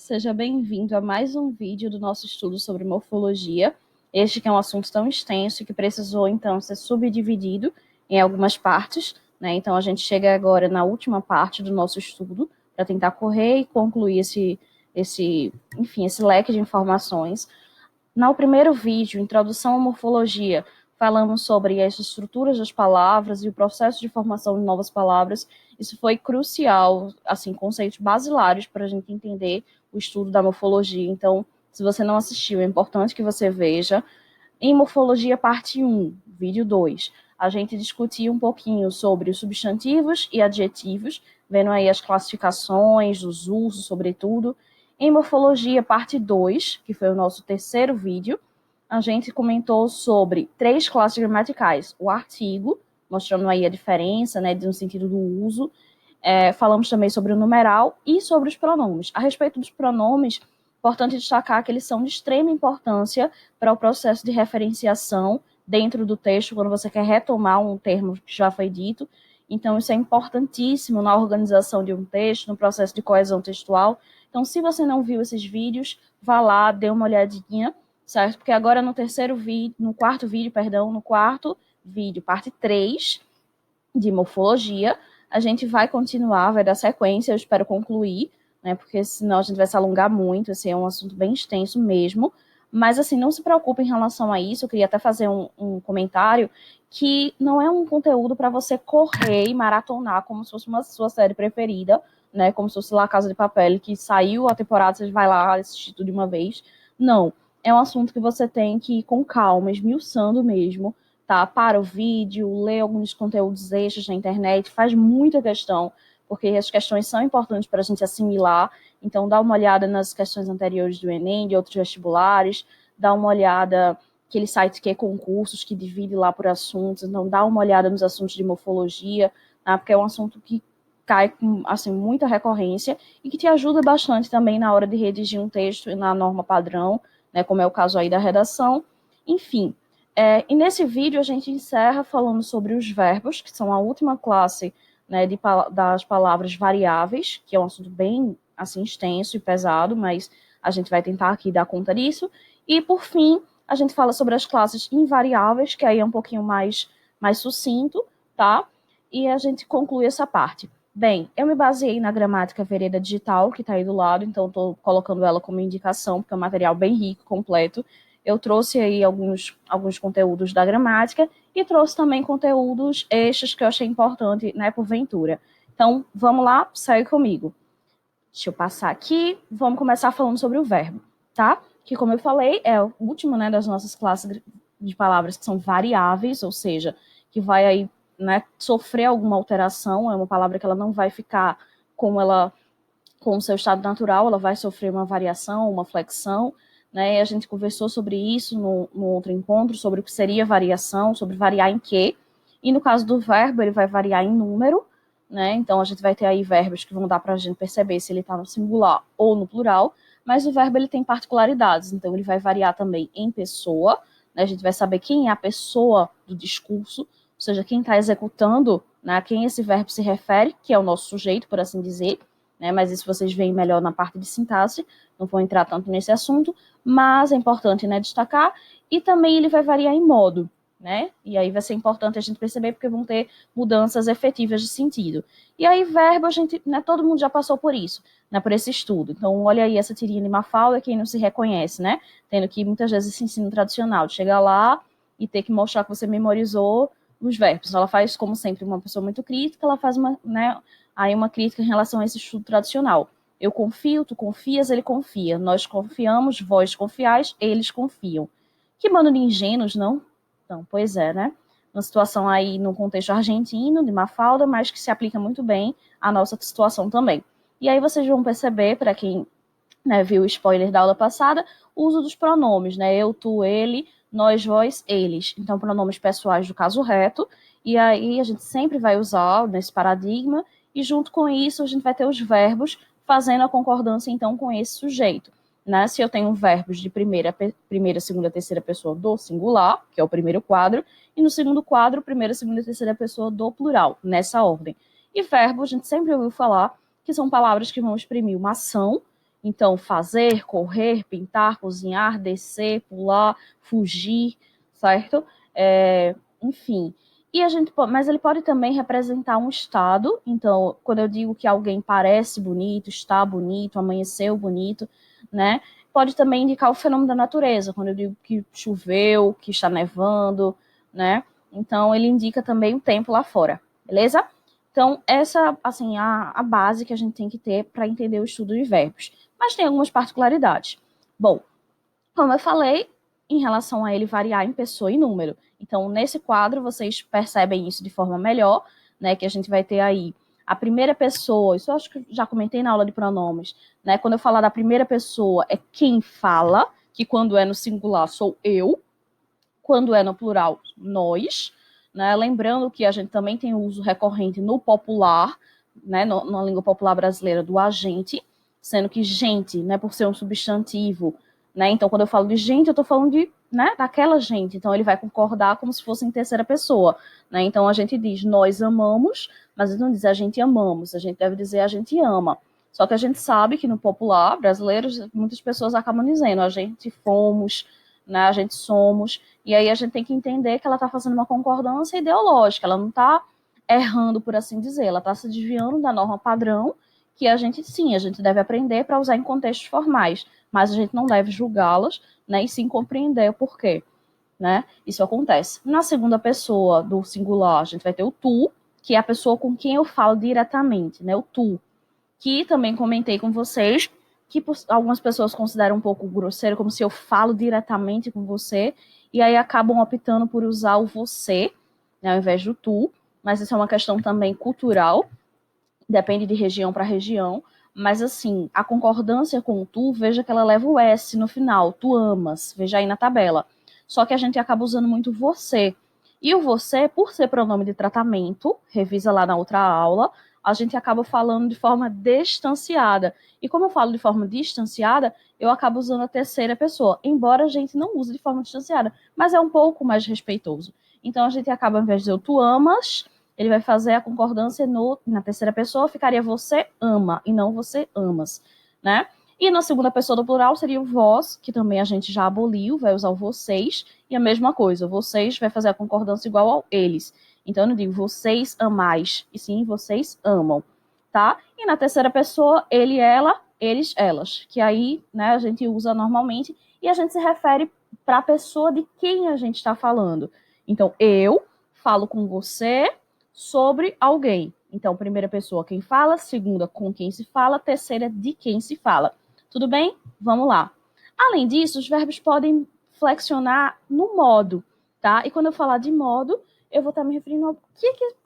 seja bem-vindo a mais um vídeo do nosso estudo sobre morfologia. Este que é um assunto tão extenso que precisou, então, ser subdividido em algumas partes, né? Então, a gente chega agora na última parte do nosso estudo para tentar correr e concluir esse leque de informações. No primeiro vídeo, Introdução à Morfologia, falamos sobre as estruturas das palavras e o processo de formação de novas palavras. Isso foi crucial, assim, conceitos basilares para a gente entender o estudo da morfologia. Então, se você não assistiu, é importante que você veja. Em Morfologia, parte 1, vídeo 2, a gente discutiu um pouquinho sobre os substantivos e adjetivos, vendo aí as classificações, os usos, sobretudo. Em Morfologia, parte 2, que foi o nosso terceiro vídeo, a gente comentou sobre 3 classes gramaticais. O artigo, mostrando aí a diferença, né, no sentido do uso. Falamos também sobre o numeral e sobre os pronomes. A respeito dos pronomes, importante destacar que eles são de extrema importância para o processo de referenciação dentro do texto, quando você quer retomar um termo que já foi dito. Então, isso é importantíssimo na organização de um texto, no processo de coesão textual. Então, se você não viu esses vídeos, vá lá, dê uma olhadinha, certo? Porque agora no quarto vídeo, parte 3 de morfologia, a gente vai continuar, vai dar sequência, eu espero concluir, né, porque senão a gente vai se alongar muito, assim, é um assunto bem extenso mesmo, mas, assim, não se preocupe em relação a isso, eu queria até fazer um comentário, que não é um conteúdo para você correr e maratonar como se fosse uma sua série preferida, né, como se fosse La Casa de Papel, que saiu a temporada, você vai lá assistir tudo de uma vez. Não, é um assunto que você tem que ir com calma, esmiuçando mesmo, tá? Para o vídeo, ler alguns conteúdos extras na internet, faz muita questão, porque as questões são importantes para a gente assimilar. Então, dá uma olhada nas questões anteriores do Enem, de outros vestibulares, dá uma olhada aquele site que é concursos, que divide lá por assuntos, então dá uma olhada nos assuntos de morfologia, tá? Porque é um assunto que cai com, assim, muita recorrência e que te ajuda bastante também na hora de redigir um texto na norma padrão, né, como é o caso aí da redação. Enfim, e nesse vídeo a gente encerra falando sobre os verbos, que são a última classe, né, das palavras variáveis, que é um assunto bem assim, extenso e pesado, mas a gente vai tentar aqui dar conta disso. E, por fim, a gente fala sobre as classes invariáveis, que aí é um pouquinho mais sucinto, tá? E a gente conclui essa parte. Bem, eu me baseei na gramática Vereda Digital, que está aí do lado, então estou colocando ela como indicação, porque é um material bem rico, completo. Eu trouxe aí alguns conteúdos da gramática e trouxe também conteúdos extras que eu achei importante, né, porventura. Então, vamos lá, segue comigo. Deixa eu passar aqui, vamos começar falando sobre o verbo, tá? Que, como eu falei, é o último, né, das nossas classes de palavras que são variáveis, ou seja, que vai aí, né, sofrer alguma alteração, é uma palavra que ela não vai ficar com o seu estado natural, ela vai sofrer uma variação, uma flexão, né? E a gente conversou sobre isso no outro encontro, sobre o que seria variação, sobre variar em quê. E no caso do verbo, ele vai variar em número, né? Então a gente vai ter aí verbos que vão dar para a gente perceber se ele está no singular ou no plural, mas o verbo ele tem particularidades, então ele vai variar também em pessoa, né? A gente vai saber quem é a pessoa do discurso, ou seja, quem está executando, né, a quem esse verbo se refere, que é o nosso sujeito, por assim dizer, né, mas isso vocês veem melhor na parte de sintaxe, não vou entrar tanto nesse assunto, mas é importante, né, destacar, e também ele vai variar em modo, né, e aí vai ser importante a gente perceber, porque vão ter mudanças efetivas de sentido. E aí verbo, a gente, né, todo mundo já passou por isso, né, por esse estudo, então olha aí essa tirinha de Mafalda, quem não se reconhece, né, tendo que muitas vezes esse ensino tradicional, de chegar lá e ter que mostrar que você memorizou os verbos. Ela faz, como sempre, uma pessoa muito crítica, ela faz uma, né, aí uma crítica em relação a esse estudo tradicional. Eu confio, tu confias, ele confia. Nós confiamos, vós confiais, eles confiam. Que bando de ingênuos, não? Então, pois é, né? Uma situação aí no contexto argentino, de Mafalda, mas que se aplica muito bem à nossa situação também. E aí vocês vão perceber, para quem, né, viu o spoiler da aula passada, o uso dos pronomes, né? Eu, tu, ele, nós, vós, eles. Então, pronomes pessoais do caso reto. E aí a gente sempre vai usar nesse paradigma, e junto com isso a gente vai ter os verbos fazendo a concordância, então, com esse sujeito. Né? Se eu tenho verbos de primeira, segunda, terceira pessoa do singular, que é o primeiro quadro, e no segundo quadro, primeira, segunda e terceira pessoa do plural, nessa ordem. E verbo, a gente sempre ouviu falar que são palavras que vão exprimir uma ação, Então, fazer, correr, pintar, cozinhar, descer, pular, fugir, certo? Enfim. Mas ele pode também representar um estado. Então, quando eu digo que alguém parece bonito, está bonito, amanheceu bonito, né? Pode também indicar o fenômeno da natureza. Quando eu digo que choveu, que está nevando, né? Então, ele indica também o tempo lá fora, beleza? Então, essa, assim, a base que a gente tem que ter para entender o estudo de verbos. Mas tem algumas particularidades. Bom, como eu falei, em relação a ele variar em pessoa e número. Então, nesse quadro, vocês percebem isso de forma melhor, né? Que a gente vai ter aí a primeira pessoa, isso eu acho que já comentei na aula de pronomes, né? Quando eu falar da primeira pessoa, é quem fala, que quando é no singular sou eu, quando é no plural, nós, né? Lembrando que a gente também tem o uso recorrente no popular, né? Na língua popular brasileira, do agente, sendo que gente, né, por ser um substantivo, né? Então, quando eu falo de gente, eu estou falando de, né, daquela gente. Então, ele vai concordar como se fosse em terceira pessoa, né? Então, a gente diz nós amamos, mas não diz a gente amamos. A gente deve dizer a gente ama. Só que a gente sabe que no popular brasileiro, muitas pessoas acabam dizendo a gente fomos, né? A gente somos. E aí a gente tem que entender que ela está fazendo uma concordância ideológica. Ela não está errando, por assim dizer. Ela está se desviando da norma padrão que a gente, sim, a gente deve aprender para usar em contextos formais, mas a gente não deve julgá-las, né, e sim compreender o porquê, né? Isso acontece. Na segunda pessoa do singular, a gente vai ter o tu, que é a pessoa com quem eu falo diretamente, né? O tu, que também comentei com vocês, que algumas pessoas consideram um pouco grosseiro, como se eu falo diretamente com você, e aí acabam optando por usar o você, né, ao invés do tu, mas isso é uma questão também cultural, depende de região para região, mas assim, a concordância com o tu, veja que ela leva o S no final, tu amas, veja aí na tabela. Só que a gente acaba usando muito você. E o você, por ser pronome de tratamento, revisa lá na outra aula, a gente acaba falando de forma distanciada. E como eu falo de forma distanciada, eu acabo usando a terceira pessoa, embora a gente não use de forma distanciada, mas é um pouco mais respeitoso. Então a gente acaba, ao invés de dizer tu amas, ele vai fazer a concordância na terceira pessoa, ficaria você ama e não você amas, né? E na segunda pessoa do plural seria o vós, que também a gente já aboliu, vai usar o vocês, e a mesma coisa, vocês vai fazer a concordância igual ao eles. Então eu não digo vocês amais, e sim vocês amam, tá? E na terceira pessoa, ele, ela, eles, elas, que aí, né, a gente usa normalmente e a gente se refere para a pessoa de quem a gente está falando. Então, eu falo com você sobre alguém. Então, primeira pessoa, quem fala, segunda, com quem se fala, terceira, de quem se fala. Tudo bem? Vamos lá. Além disso, os verbos podem flexionar no modo, tá? E quando eu falar de modo, eu vou estar me referindo ao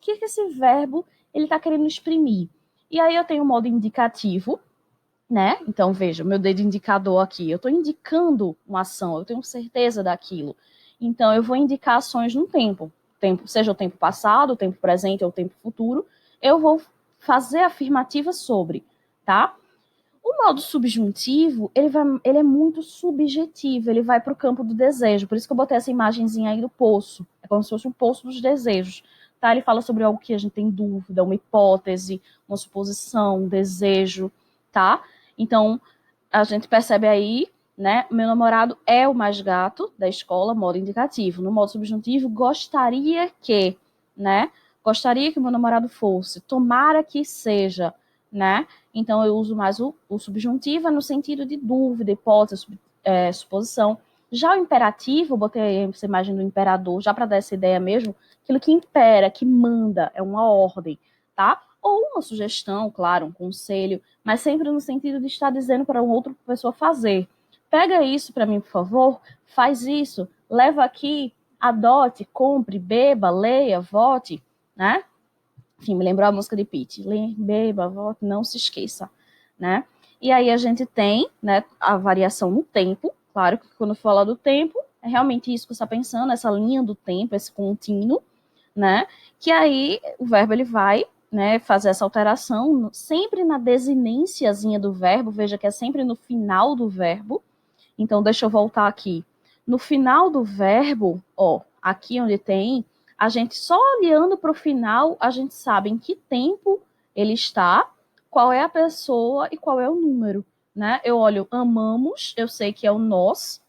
que esse verbo ele está querendo exprimir. E aí eu tenho o modo indicativo, né? Então, veja, meu dedo indicador aqui, eu estou indicando uma ação, eu tenho certeza daquilo. Então, eu vou indicar ações no tempo, seja o tempo passado, o tempo presente ou o tempo futuro, eu vou fazer afirmativas sobre, tá? O modo subjuntivo, ele é muito subjetivo, ele vai para o campo do desejo, por isso que eu botei essa imagenzinha aí do poço, é como se fosse um poço dos desejos, tá? Ele fala sobre algo que a gente tem dúvida, uma hipótese, uma suposição, um desejo, tá? Então, a gente percebe aí, né? Meu namorado é o mais gato da escola, modo indicativo. No modo subjuntivo, gostaria que, né? Gostaria que meu namorado fosse, tomara que seja, né? Então, eu uso mais o subjuntivo no sentido de dúvida, hipótese, suposição. Já o imperativo, eu botei essa imagem do imperador, já para dar essa ideia mesmo, aquilo que impera, que manda, é uma ordem, tá? Ou uma sugestão, claro, um conselho, mas sempre no sentido de estar dizendo para uma outra pessoa fazer. Pega isso para mim, por favor, faz isso, leva aqui, adote, compre, beba, leia, vote, né? Enfim, me lembrou a música de Pitty. Beba, vote, não se esqueça, né? E aí a gente tem, né, a variação no tempo. Claro que quando fala do tempo, é realmente isso que você está pensando, essa linha do tempo, esse contínuo, né? Que aí o verbo ele vai, né, fazer essa alteração sempre na desinênciazinha do verbo, veja que é sempre no final do verbo. Então, deixa eu voltar aqui. No final do verbo, ó, aqui onde tem, a gente só olhando para o final, a gente sabe em que tempo ele está, qual é a pessoa e qual é o número, né? Eu olho amamos, eu sei que é o nós,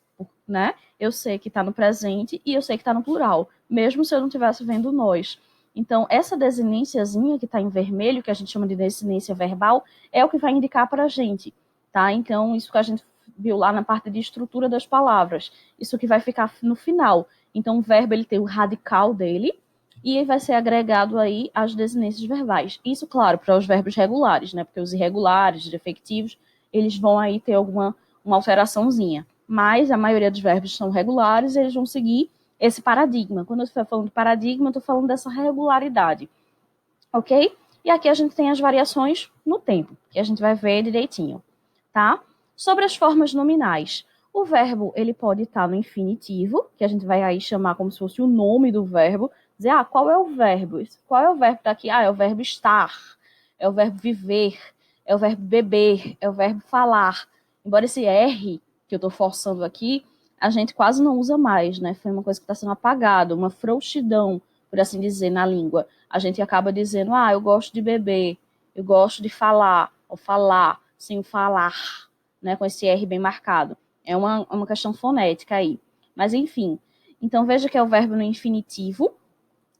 né? Eu sei que está no presente e eu sei que está no plural, mesmo se eu não estivesse vendo nós. Então, essa desinênciazinha que está em vermelho, que a gente chama de desinência verbal, é o que vai indicar para a gente, tá? Então, isso que a gente viu lá na parte de estrutura das palavras, isso que vai ficar no final. Então, o verbo ele tem o radical dele e vai ser agregado aí às desinências verbais. Isso, claro, para os verbos regulares, né? Porque os irregulares, defectivos, eles vão aí ter uma alteraçãozinha. Mas a maioria dos verbos são regulares e eles vão seguir esse paradigma. Quando eu estou falando de paradigma, eu estou falando dessa regularidade, ok? E aqui a gente tem as variações no tempo, que a gente vai ver direitinho, tá? Sobre as formas nominais. O verbo, ele pode estar no infinitivo, que a gente vai aí chamar como se fosse o nome do verbo, dizer, qual é o verbo? Qual é o verbo que está aqui? É o verbo estar, é o verbo viver, é o verbo beber, é o verbo falar. Embora esse R, que eu estou forçando aqui, a gente quase não usa mais, né? Foi uma coisa que está sendo apagada, uma frouxidão, por assim dizer, na língua. A gente acaba dizendo, eu gosto de beber, eu gosto de falar, ou falar, sem o falar, né? Com esse R bem marcado. É uma questão fonética aí. Mas, enfim. Então, veja que é o verbo no infinitivo,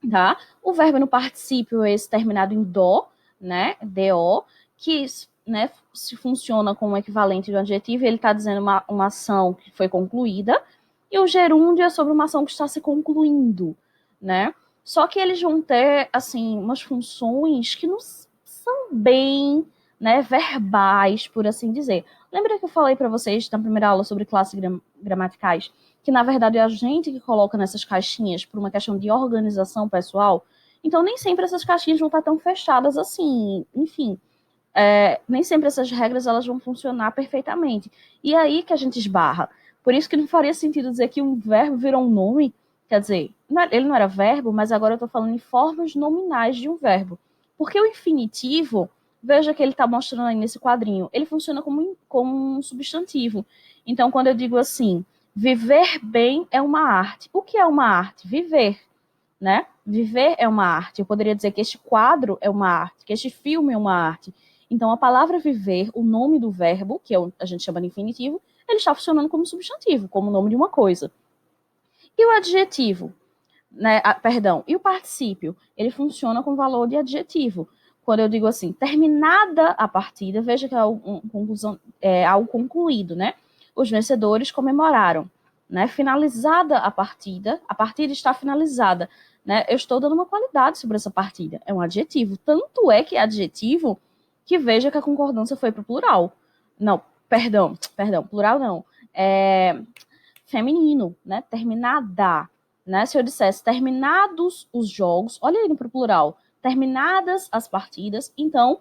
tá? O verbo no particípio é esse terminado em dó, né? DO, que, né, se funciona como equivalente do adjetivo, ele está dizendo uma ação que foi concluída, e o gerúndio é sobre uma ação que está se concluindo, né? Só que eles vão ter, assim, umas funções que não são bem, né, verbais, por assim dizer. Lembra que eu falei para vocês na primeira aula sobre classes gramaticais? Que na verdade é a gente que coloca nessas caixinhas por uma questão de organização pessoal. Então, nem sempre essas caixinhas vão estar tão fechadas assim. Enfim, nem sempre essas regras elas vão funcionar perfeitamente. E é aí que a gente esbarra. Por isso que não faria sentido dizer que um verbo virou um nome. Quer dizer, ele não era verbo, mas agora eu estou falando em formas nominais de um verbo. Porque o infinitivo, veja que ele está mostrando aí nesse quadrinho, ele funciona como um substantivo. Então, quando eu digo assim, viver bem é uma arte. O que é uma arte? Viver, né? Viver é uma arte. Eu poderia dizer que este quadro é uma arte, que este filme é uma arte. Então, a palavra viver, o nome do verbo, que a gente chama de infinitivo, ele está funcionando como substantivo, como nome de uma coisa. E o adjetivo, né? Perdão, e o particípio, ele funciona com valor de adjetivo. Quando eu digo assim, terminada a partida, veja que é algo concluído, né? Os vencedores comemoraram, né? Finalizada a partida está finalizada, né? Eu estou dando uma qualidade sobre essa partida. É um adjetivo. Tanto é que é adjetivo que veja que a concordância foi para o plural. Não, perdão, plural não. É feminino, né? Terminada, né? Se eu dissesse terminados os jogos, olha aí no plural, terminadas as partidas, então,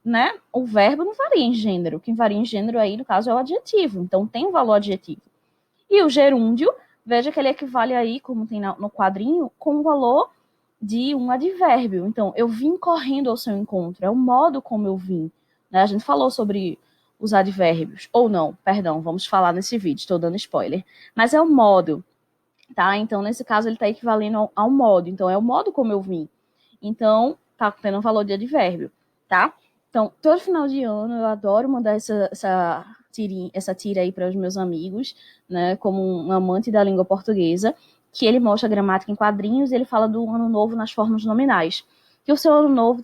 né? O verbo não varia em gênero. Quem varia em gênero aí, no caso, é o adjetivo. Então, tem um valor adjetivo. E o gerúndio, veja que ele equivale aí, como tem no quadrinho, com o valor de um advérbio. Então, eu vim correndo ao seu encontro, é o modo como eu vim. Né? A gente falou sobre os advérbios, ou não, perdão, vamos falar nesse vídeo, estou dando spoiler. Mas é o modo, tá? Então, nesse caso, ele está equivalendo ao modo. Então, é o modo como eu vim. Então, tá tendo um valor de advérbio, tá? Então, todo final de ano eu adoro mandar essa tira aí para os meus amigos, né? Como um amante da língua portuguesa, que ele mostra a gramática em quadrinhos e ele fala do ano novo nas formas nominais. Que o seu ano novo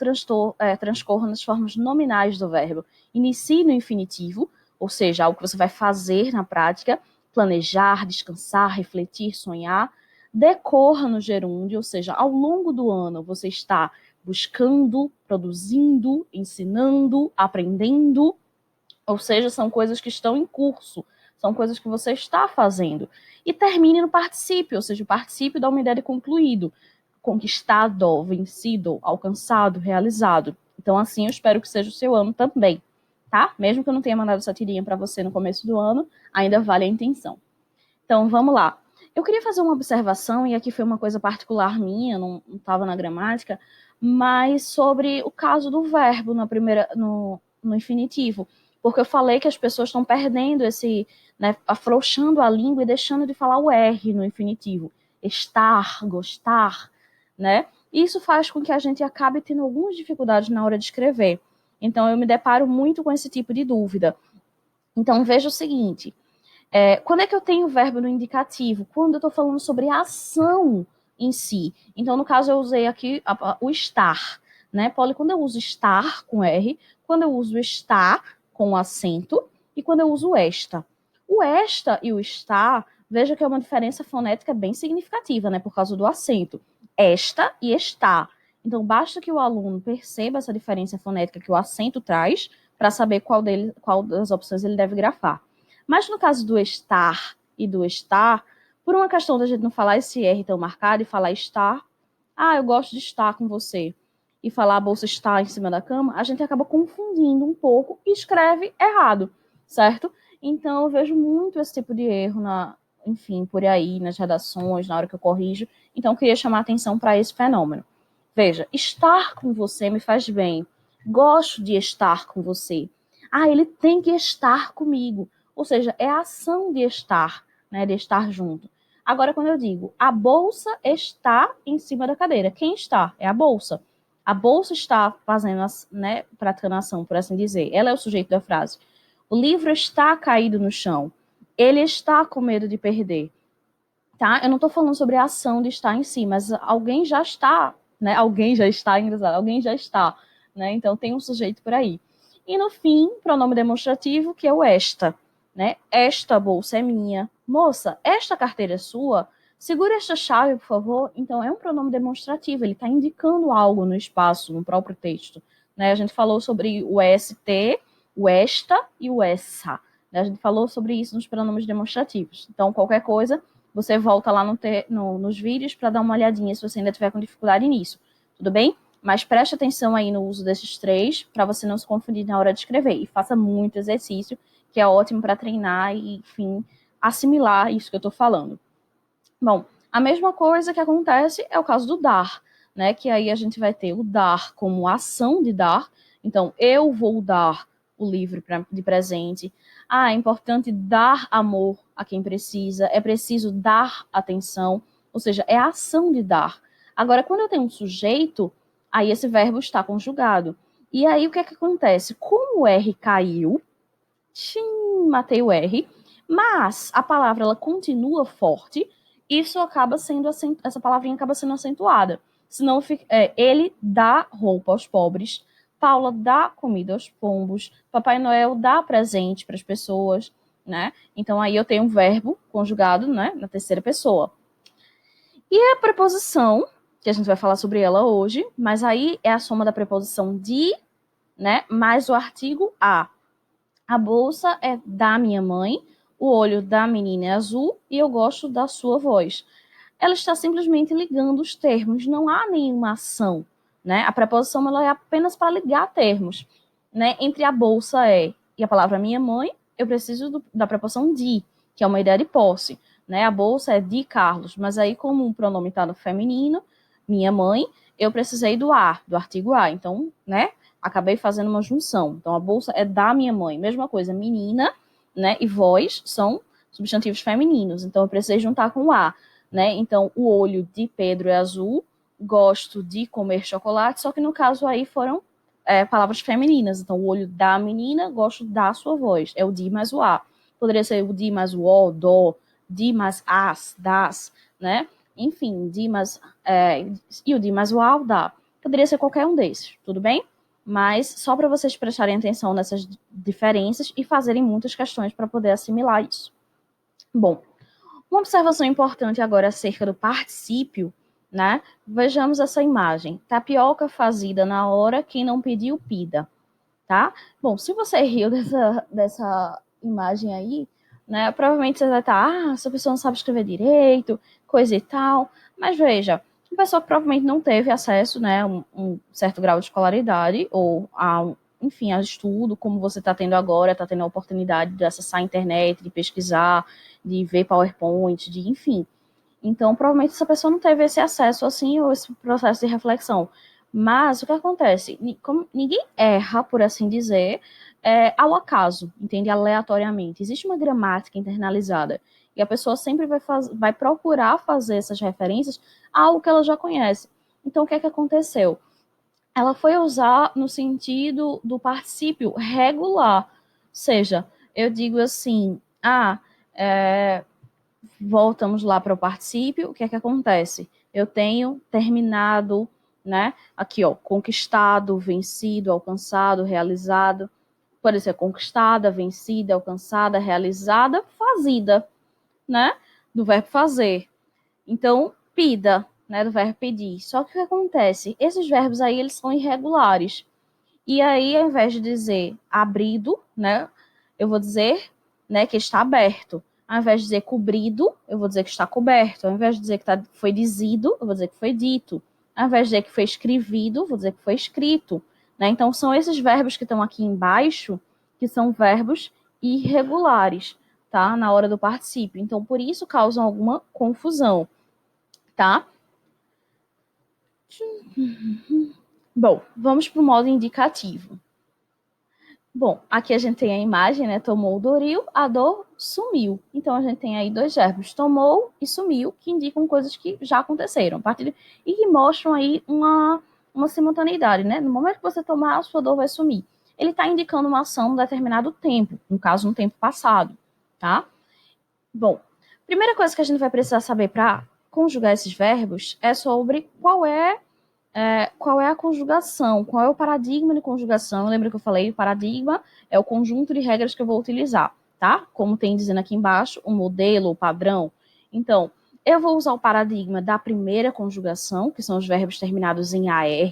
transcorra nas formas nominais do verbo. Inicie no infinitivo, ou seja, algo que você vai fazer na prática, planejar, descansar, refletir, sonhar. Decorra no gerúndio, ou seja, ao longo do ano você está buscando, produzindo, ensinando, aprendendo, ou seja, são coisas que estão em curso, são coisas que você está fazendo. E termine no particípio, ou seja, o particípio dá uma ideia de concluído, conquistado, vencido, alcançado, realizado. Então, assim, eu espero que seja o seu ano também, tá? Mesmo que eu não tenha mandado essa tirinha para você no começo do ano, ainda vale a intenção. Então, vamos lá. Eu queria fazer uma observação, e aqui foi uma coisa particular minha, não estava na gramática, mas sobre o caso do verbo no infinitivo. Porque eu falei que as pessoas estão perdendo né, afrouxando a língua e deixando de falar o R no infinitivo. Estar, gostar, né? Isso faz com que a gente acabe tendo algumas dificuldades na hora de escrever. Então, eu me deparo muito com esse tipo de dúvida. Então, veja o seguinte, quando é que eu tenho verbo no indicativo? Quando eu estou falando sobre a ação em si. Então, no caso, eu usei aqui o estar, né, Polly? Quando eu uso estar com R, quando eu uso estar com acento e quando eu uso esta. O esta e o estar, veja que é uma diferença fonética bem significativa, né, por causa do acento. Esta e está. Então, basta que o aluno perceba essa diferença fonética que o acento traz para saber qual das opções ele deve grafar. Mas no caso do estar e do estar, por uma questão da gente não falar esse R tão marcado e falar estar, eu gosto de estar com você, e falar a bolsa está em cima da cama, a gente acaba confundindo um pouco e escreve errado, certo? Então eu vejo muito esse tipo de erro enfim, por aí, nas redações, na hora que eu corrijo. Então eu queria chamar a atenção para esse fenômeno. Veja, estar com você me faz bem. Gosto de estar com você. Ele tem que estar comigo. Ou seja, é a ação de estar, né, de estar junto. Agora, quando eu digo a bolsa está em cima da cadeira, quem está? É a bolsa. A bolsa está fazendo, né, praticando a ação, por assim dizer. Ela é o sujeito da frase. O livro está caído no chão. Ele está com medo de perder. Tá? Eu não estou falando sobre a ação de estar em si, mas alguém já está, né? Alguém já está, engraçado, alguém já está, né? Então tem um sujeito por aí. E no fim, pronome demonstrativo, que é o esta, né? Esta bolsa é minha. Moça, esta carteira é sua? Segura esta chave, por favor. Então é um pronome demonstrativo, ele está indicando algo no espaço, no próprio texto, né? A gente falou sobre o ST, o esta e o essa, né? A gente falou sobre isso nos pronomes demonstrativos. Então qualquer coisa você volta lá nos vídeos para dar uma olhadinha se você ainda tiver com dificuldade nisso, tudo bem? Mas preste atenção aí no uso desses três para você não se confundir na hora de escrever. E faça muito exercício, que é ótimo para treinar e, enfim, assimilar isso que eu estou falando. Bom, a mesma coisa que acontece é o caso do dar, né? Que aí a gente vai ter o dar como ação de dar. Então, eu vou dar o livro de presente. É importante dar amor a quem precisa. É preciso dar atenção. Ou seja, é a ação de dar. Agora, quando eu tenho um sujeito, aí esse verbo está conjugado. E aí o que é que acontece? Como o R caiu, matei o R, mas a palavra ela continua forte, isso acaba sendo essa palavrinha acaba sendo acentuada. Senão ele dá roupa aos pobres, Paula dá comida aos pombos, Papai Noel dá presente para as pessoas, né? Então aí eu tenho um verbo conjugado, né, na terceira pessoa. E a preposição, que a gente vai falar sobre ela hoje, mas aí é a soma da preposição de, né, mais o artigo a. A bolsa é da minha mãe, o olho da menina é azul e eu gosto da sua voz. Ela está simplesmente ligando os termos, não há nenhuma ação, né? A preposição ela é apenas para ligar termos, né? Entre a bolsa é e a palavra minha mãe, eu preciso da preposição de, que é uma ideia de posse, né? A bolsa é de Carlos, mas aí como o pronome está no feminino, minha mãe, eu precisei do artigo a, então, né? Acabei fazendo uma junção. Então, a bolsa é da minha mãe. Mesma coisa, menina, né, e voz são substantivos femininos. Então, eu precisei juntar com o a, né? Então, o olho de Pedro é azul, gosto de comer chocolate, só que no caso aí foram palavras femininas. Então, o olho da menina, gosto da sua voz. É o de mais o a. Poderia ser o de mais o o, do, de mais as, das, né? Enfim, de mais, e o de mais o a, o da. Poderia ser qualquer um desses, tudo bem? Mas só para vocês prestarem atenção nessas diferenças e fazerem muitas questões para poder assimilar isso. Bom, uma observação importante agora acerca do particípio, né? Vejamos essa imagem. Tapioca fazida na hora, quem não pediu, pida, tá? Bom, se você riu dessa imagem aí, né, provavelmente você vai estar, essa pessoa não sabe escrever direito, coisa e tal, mas veja, uma pessoa que provavelmente não teve acesso, né, a um certo grau de escolaridade, ou enfim, a estudo, como você está tendo agora, está tendo a oportunidade de acessar a internet, de pesquisar, de ver PowerPoint, enfim. Então, provavelmente essa pessoa não teve esse acesso assim, ou esse processo de reflexão. Mas o que acontece? Como ninguém erra, por assim dizer, ao acaso, entende? Aleatoriamente. Existe uma gramática internalizada. E a pessoa sempre vai procurar fazer essas referências a algo que ela já conhece. Então, o que é que aconteceu? Ela foi usar no sentido do particípio regular. Ou seja, eu digo assim, voltamos lá para o particípio, o que é que acontece? Eu tenho terminado, né? Aqui, ó, conquistado, vencido, alcançado, realizado. Pode ser conquistada, vencida, alcançada, realizada, fazida, né? Do verbo fazer. Então, pida, né? Do verbo pedir. Só que o que acontece? Esses verbos aí, eles são irregulares. E aí, ao invés de dizer abrido, né? Eu vou dizer, né, que está aberto. Ao invés de dizer cobrido, eu vou dizer que está coberto. Ao invés de dizer que foi dizido, eu vou dizer que foi dito. Ao invés de dizer que foi escrevido, vou dizer que foi escrito. Né? Então, são esses verbos que estão aqui embaixo, que são verbos irregulares, tá? Na hora do particípio. Então, por isso causam alguma confusão, tá? Bom, vamos para o modo indicativo. Bom, aqui a gente tem a imagem, né? Tomou o Doril, a dor sumiu. Então a gente tem aí dois verbos, tomou e sumiu, que indicam coisas que já aconteceram, e que mostram aí uma simultaneidade, né? No momento que você tomar, a sua dor vai sumir. Ele está indicando uma ação em um determinado tempo, no caso, no tempo passado, tá? Bom, primeira coisa que a gente vai precisar saber para conjugar esses verbos é sobre qual é a conjugação, qual é o paradigma de conjugação. Lembra que eu falei? O paradigma é o conjunto de regras que eu vou utilizar, tá? Como tem dizendo aqui embaixo, o modelo, o padrão. Então, eu vou usar o paradigma da primeira conjugação, que são os verbos terminados em AR,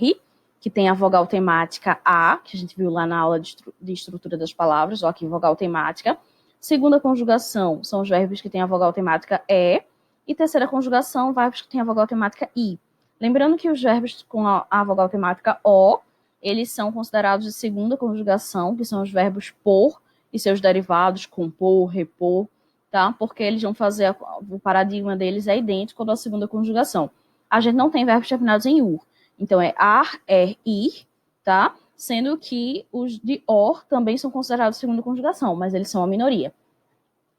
que tem a vogal temática A, que a gente viu lá na aula de estrutura das palavras, ó, aqui vogal temática. Segunda conjugação são os verbos que têm a vogal temática E. E terceira conjugação, verbos que têm a vogal temática I. Lembrando que os verbos com a vogal temática O, eles são considerados de segunda conjugação, que são os verbos por e seus derivados, compor, repor, tá? Porque eles vão fazer, o paradigma deles é idêntico ao da segunda conjugação. A gente não tem verbos terminados em UR. Então é ar, ir, tá? Sendo que os de OR também são considerados segunda conjugação, mas eles são a minoria.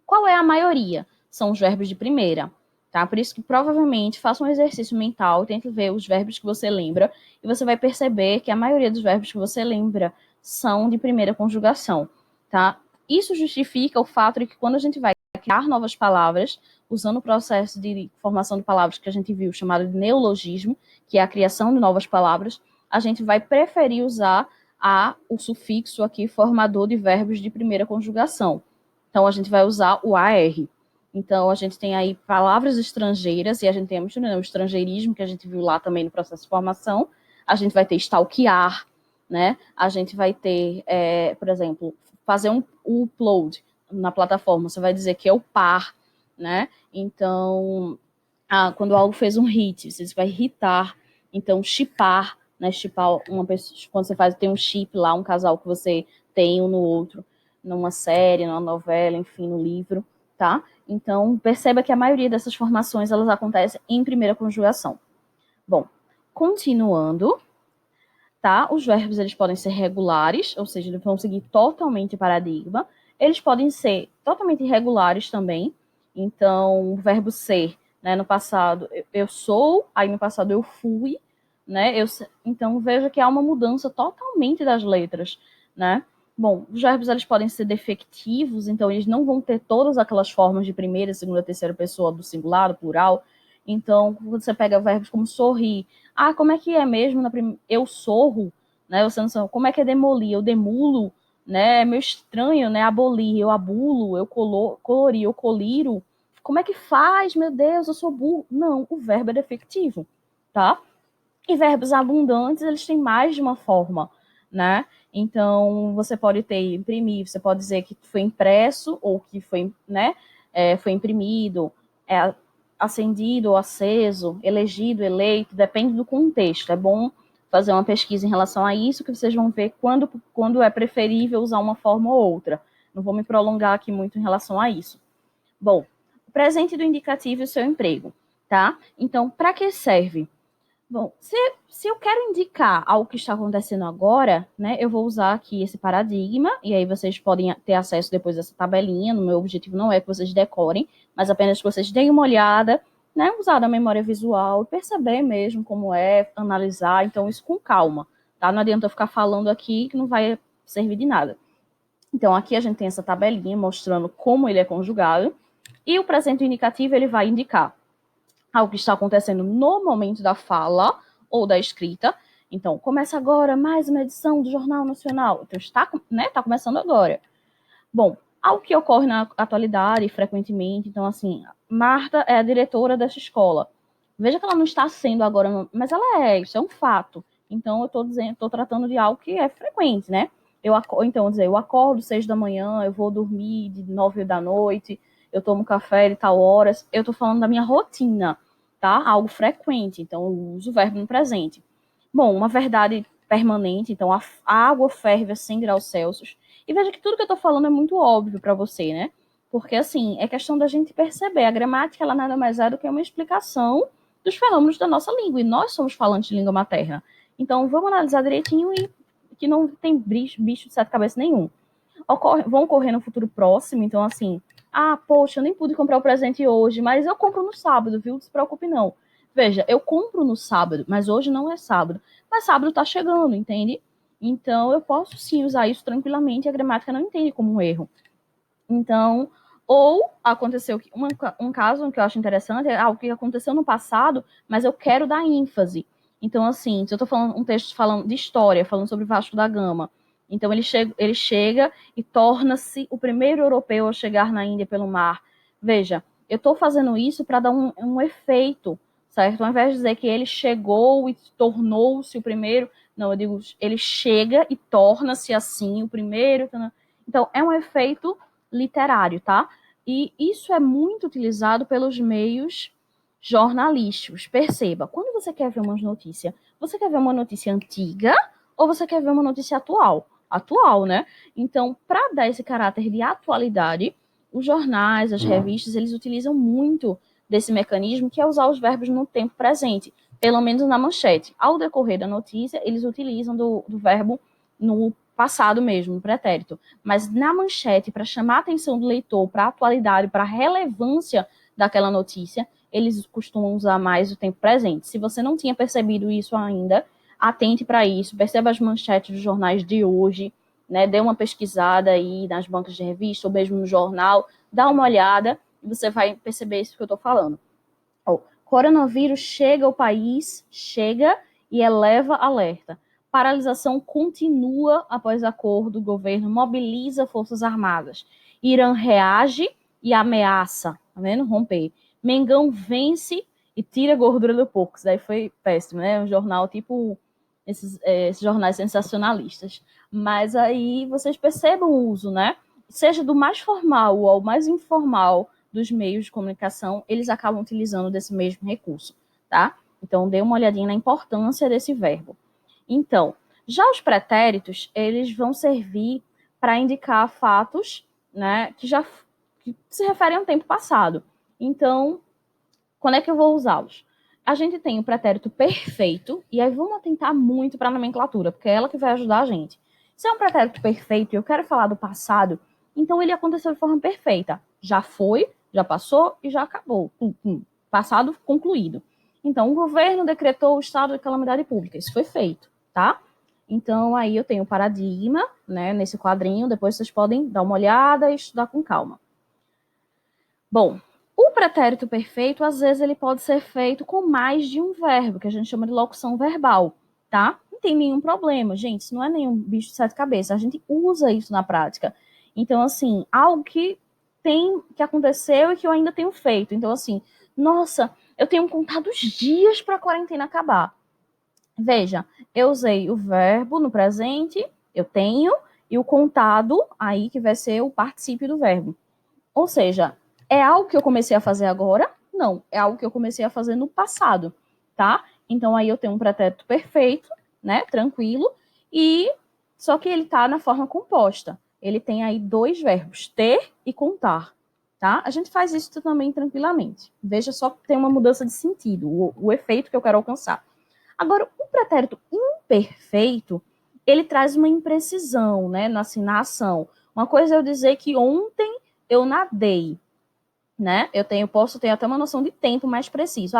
Qual é a maioria? São os verbos de primeira. Tá? Por isso que provavelmente faça um exercício mental, tente ver os verbos que você lembra, e você vai perceber que a maioria dos verbos que você lembra são de primeira conjugação. Tá? Isso justifica o fato de que quando a gente vai criar novas palavras, usando o processo de formação de palavras que a gente viu, chamado de neologismo, que é a criação de novas palavras, a gente vai preferir usar o sufixo aqui formador de verbos de primeira conjugação. Então, a gente vai usar o AR. Então, a gente tem aí palavras estrangeiras, e a gente tem o estrangeirismo, que a gente viu lá também no processo de formação. A gente vai ter stalkear, né? A gente vai ter, por exemplo, fazer um upload na plataforma. Você vai dizer que é o par, né? Então, quando algo fez um hit, você vai hitar. Então, shippar, né? Shippar uma pessoa, quando você tem um chip lá, um casal que você tem um no outro, numa série, numa novela, enfim, no livro, tá? Então, perceba que a maioria dessas formações, elas acontecem em primeira conjugação. Bom, continuando, tá? Os verbos, eles podem ser regulares, ou seja, eles vão seguir totalmente o paradigma. Eles podem ser totalmente irregulares também. Então, o verbo ser, né? No passado, eu sou, aí no passado eu fui, né? Então, veja que há uma mudança totalmente das letras, né? Bom, os verbos eles podem ser defectivos, então eles não vão ter todas aquelas formas de primeira, segunda, terceira pessoa do singular, do plural. Então, quando você pega verbos como sorrir, como é que é mesmo? Eu sorro, né? Você não sabe como é que é demolir, eu demulo, né? É meio estranho, né? Abolir, eu abulo, eu colori, eu coliro. Como é que faz? Meu Deus, eu sou burro. Não, o verbo é defectivo, tá? E verbos abundantes, eles têm mais de uma forma, né? Então, você pode ter imprimir, você pode dizer que foi impresso ou que foi, né, foi imprimido, acendido ou aceso, elegido, eleito, depende do contexto. É bom fazer uma pesquisa em relação a isso, que vocês vão ver quando é preferível usar uma forma ou outra. Não vou me prolongar aqui muito em relação a isso. Bom, o presente do indicativo e o seu emprego, tá? Então, para que serve? Bom, se eu quero indicar algo que está acontecendo agora, né, eu vou usar aqui esse paradigma, e aí vocês podem ter acesso depois dessa tabelinha. No meu objetivo não é que vocês decorem, mas apenas que vocês deem uma olhada, né, usar a memória visual, perceber mesmo como é, analisar, então isso com calma, tá? Não adianta eu ficar falando aqui que não vai servir de nada. Então, aqui a gente tem essa tabelinha mostrando como ele é conjugado. E o presente indicativo, ele vai indicar algo que está acontecendo no momento da fala ou da escrita. Então, começa agora mais uma edição do Jornal Nacional. Então, está começando agora. Bom, algo que ocorre na atualidade, frequentemente. Então, assim, Marta é a diretora dessa escola. Veja que ela não está sendo agora, mas ela é, isso é um fato. Então, eu estou tratando de algo que é frequente, né? Eu acordo 6 da manhã, eu vou dormir de 9 da noite, eu tomo café de tal horas. Eu estou falando da minha rotina, tá? Algo frequente, então eu uso o verbo no presente. Bom, uma verdade permanente, então a água ferve a 100 graus Celsius. E veja que tudo que eu estou falando é muito óbvio para você, né? Porque, assim, é questão da gente perceber. A gramática, ela nada mais é do que uma explicação dos fenômenos da nossa língua. E nós somos falantes de língua materna. Então, vamos analisar direitinho e que não tem bicho de sete cabeças nenhum. Vão ocorrer no futuro próximo. Então, assim, poxa, eu nem pude comprar o presente hoje, mas eu compro no sábado, viu? Não se preocupe, não. Veja, eu compro no sábado, mas hoje não é sábado. Mas sábado tá chegando, entende? Então, eu posso sim usar isso tranquilamente e a gramática não entende como um erro. Então, ou aconteceu um caso que eu acho interessante, é algo que aconteceu no passado, mas eu quero dar ênfase. Então, assim, se eu estou falando um texto falando de história, falando sobre Vasco da Gama, então ele chega e torna-se o primeiro europeu a chegar na Índia pelo mar. Veja, eu estou fazendo isso para dar um efeito, certo? Ao invés de dizer que ele chegou e tornou-se o primeiro, não, eu digo, ele chega e torna-se assim o primeiro. Então, é um efeito literário, tá? E isso é muito utilizado pelos meios jornalísticos. Perceba, quando você quer ver uma notícia, você quer ver uma notícia antiga ou você quer ver uma notícia atual? Atual, né? Então, para dar esse caráter de atualidade, os jornais, as revistas, eles utilizam muito desse mecanismo que é usar os verbos no tempo presente, pelo menos na manchete. Ao decorrer da notícia, eles utilizam do verbo no passado mesmo, no pretérito. Mas na manchete, para chamar a atenção do leitor para a atualidade, para a relevância daquela notícia, eles costumam usar mais o tempo presente. Se você não tinha percebido isso ainda, atente para isso, perceba as manchetes dos jornais de hoje, né? Dê uma pesquisada aí nas bancas de revista ou mesmo no jornal, dá uma olhada e você vai perceber isso que eu estou falando. Coronavírus chega ao país, chega e eleva alerta. Paralisação continua após acordo, o governo mobiliza forças armadas. Irã reage e ameaça, tá vendo? Romper. Mengão vence e tira a gordura do porco. Isso daí foi péssimo, né? Um jornal tipo esses jornais sensacionalistas. Mas aí vocês percebam o uso, né? Seja do mais formal ou mais informal dos meios de comunicação, eles acabam utilizando desse mesmo recurso, tá? Então, dê uma olhadinha na importância desse verbo. Então, já os pretéritos, eles vão servir para indicar fatos, né, que se referem a um tempo passado. Então, quando é que eu vou usá-los? A gente tem o pretérito perfeito, e aí vamos atentar muito para a nomenclatura, porque é ela que vai ajudar a gente. Se é um pretérito perfeito e eu quero falar do passado, então ele aconteceu de forma perfeita. Já foi, já passou e já acabou. Passado concluído. Então, o governo decretou o estado de calamidade pública. Isso foi feito, tá? Então, aí eu tenho o paradigma, né, nesse quadrinho. Depois vocês podem dar uma olhada e estudar com calma. Bom, o pretérito perfeito, às vezes, ele pode ser feito com mais de um verbo, que a gente chama de locução verbal, tá? Não tem nenhum problema, gente. Isso não é nenhum bicho de sete cabeças. A gente usa isso na prática. Então, assim, algo que aconteceu e que eu ainda tenho feito. Então, assim, nossa, eu tenho contado os dias para a quarentena acabar. Veja, eu usei o verbo no presente, eu tenho, e o contado aí que vai ser o particípio do verbo. Ou seja, é algo que eu comecei a fazer agora? Não, é algo que eu comecei a fazer no passado, tá? Então aí eu tenho um pretérito perfeito, né, tranquilo, e só que ele tá na forma composta. Ele tem aí dois verbos, ter e contar, tá? A gente faz isso também tranquilamente. Veja só que tem uma mudança de sentido, o efeito que eu quero alcançar. Agora, o pretérito imperfeito, ele traz uma imprecisão, né, na ação. Uma coisa é eu dizer que ontem eu nadei, né? Posso ter até uma noção de tempo mais preciso.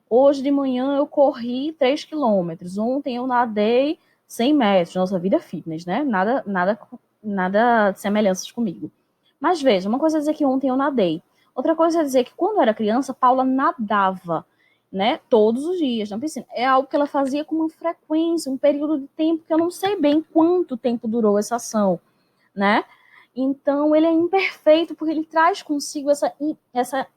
Hoje de manhã eu corri 3 quilômetros, ontem eu nadei 100 metros. Nossa vida é fitness, né? Nada nada de semelhanças comigo. Mas veja, uma coisa é dizer que ontem eu nadei. Outra coisa é dizer que quando eu era criança, Paula nadava, né, todos os dias na piscina. É algo que ela fazia com uma frequência, um período de tempo que eu não sei bem quanto tempo durou essa ação, né? Então, ele é imperfeito porque ele traz consigo essa